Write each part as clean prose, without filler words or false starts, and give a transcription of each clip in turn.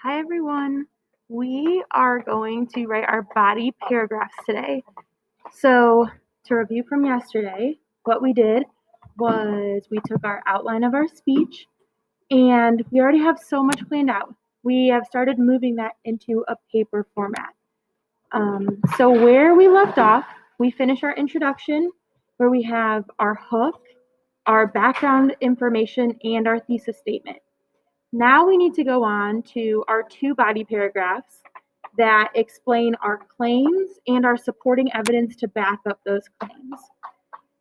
Hi everyone. We are going to write our body paragraphs today. So, to review from yesterday, what we did was we took our outline of our speech and we already have so much planned out. We have started moving that into a paper format. So, where we left off, we finished our introduction where we have our hook, our background information, and our thesis statement. Now we need to go on to our two body paragraphs that explain our claims and our supporting evidence to back up those claims.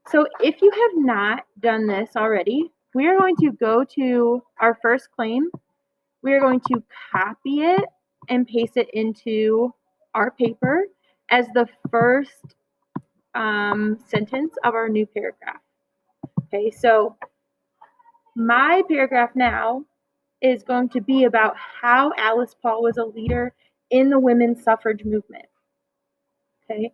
So if you have not done this already, we are going to go to our first claim. We are going to copy it and paste it into our paper as the first sentence of our new paragraph. Okay, so my paragraph now is going to be about how Alice Paul was a leader in the women's suffrage movement. Okay.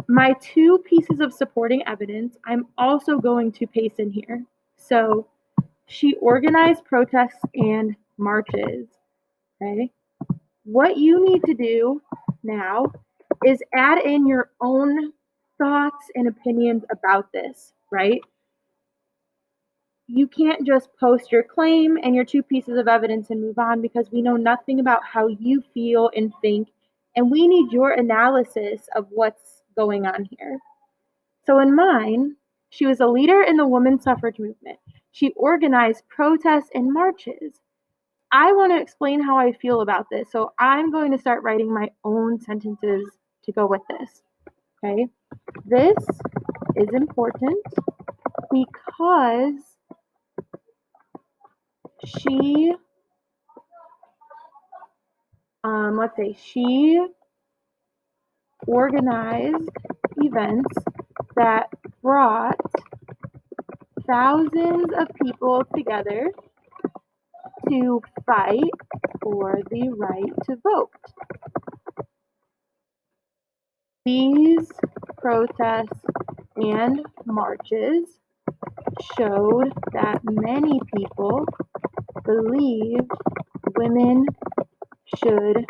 My two pieces of supporting evidence, I'm also going to paste in here. So she organized protests and marches. Okay. What you need to do now is add in your own thoughts and opinions about this, right? You can't just post your claim and your two pieces of evidence and move on because we know nothing about how you feel and think, and we need your analysis of what's going on here. So, in mine, she was a leader in the women's suffrage movement. She organized protests and marches. I want to explain how I feel about this, so I'm going to start writing my own sentences to go with this. Okay, this is important because she she organized events that brought thousands of people together to fight for the right to vote. These protests and marches showed that many people believed women should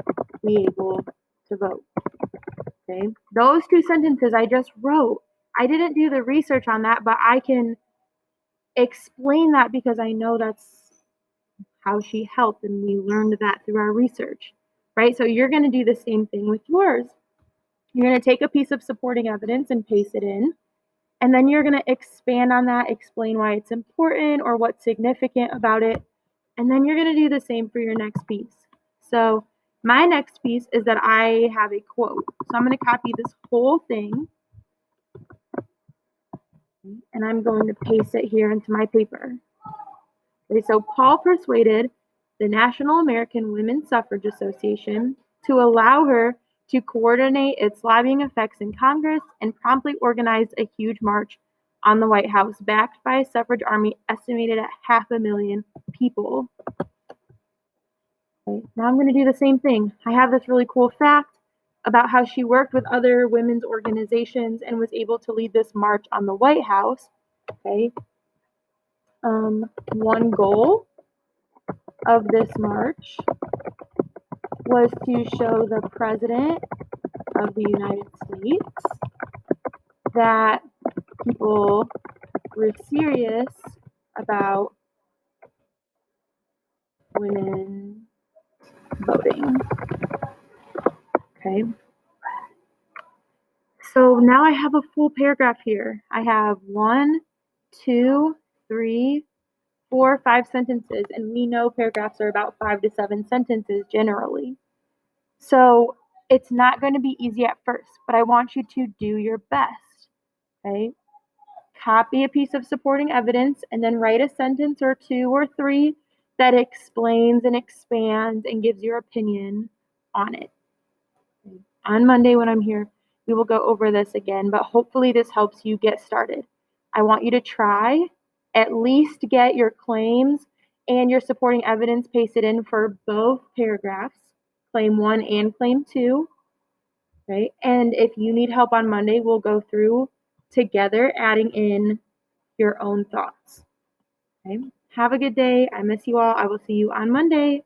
be able to vote. Okay, those two sentences I just wrote. I didn't do the research on that, but I can explain that because I know that's how she helped, and we learned that through our research, right? So you're going to do the same thing with yours. You're going to take a piece of supporting evidence and paste it in, and then you're going to expand on that, explain why it's important or what's significant about it, and then you're going to do the same for your next piece. So my next piece is that I have a quote. So I'm going to copy this whole thing and I'm going to paste it here into my paper. Okay, so Paul persuaded the National American Women's Suffrage Association to allow her to coordinate its lobbying effects in Congress and promptly organized a huge march on the White House, backed by a suffrage army estimated at 500,000 people. Okay, now I'm going to do the same thing. I have this really cool fact about how she worked with other women's organizations and was able to lead this march on the White House. Okay. One goal of this march was to show the President of the United States that people were serious about women voting. Okay. So now I have a full paragraph here. I have 1, 2, 3, 4, 5 sentences, and we know paragraphs are about 5 to 7 sentences generally. So it's not going to be easy at first, but I want you to do your best. Okay? Copy a piece of supporting evidence and then write a sentence or 2 or 3 that explains and expands and gives your opinion on it. On Monday when I'm here, we will go over this again, but hopefully this helps you get started. I want you to try at least get your claims and your supporting evidence pasted in for both paragraphs, claim 1 and claim 2. Right? And if you need help on Monday, we'll go through together adding in your own thoughts. Okay? Have a good day. I miss you all. I will see you on Monday.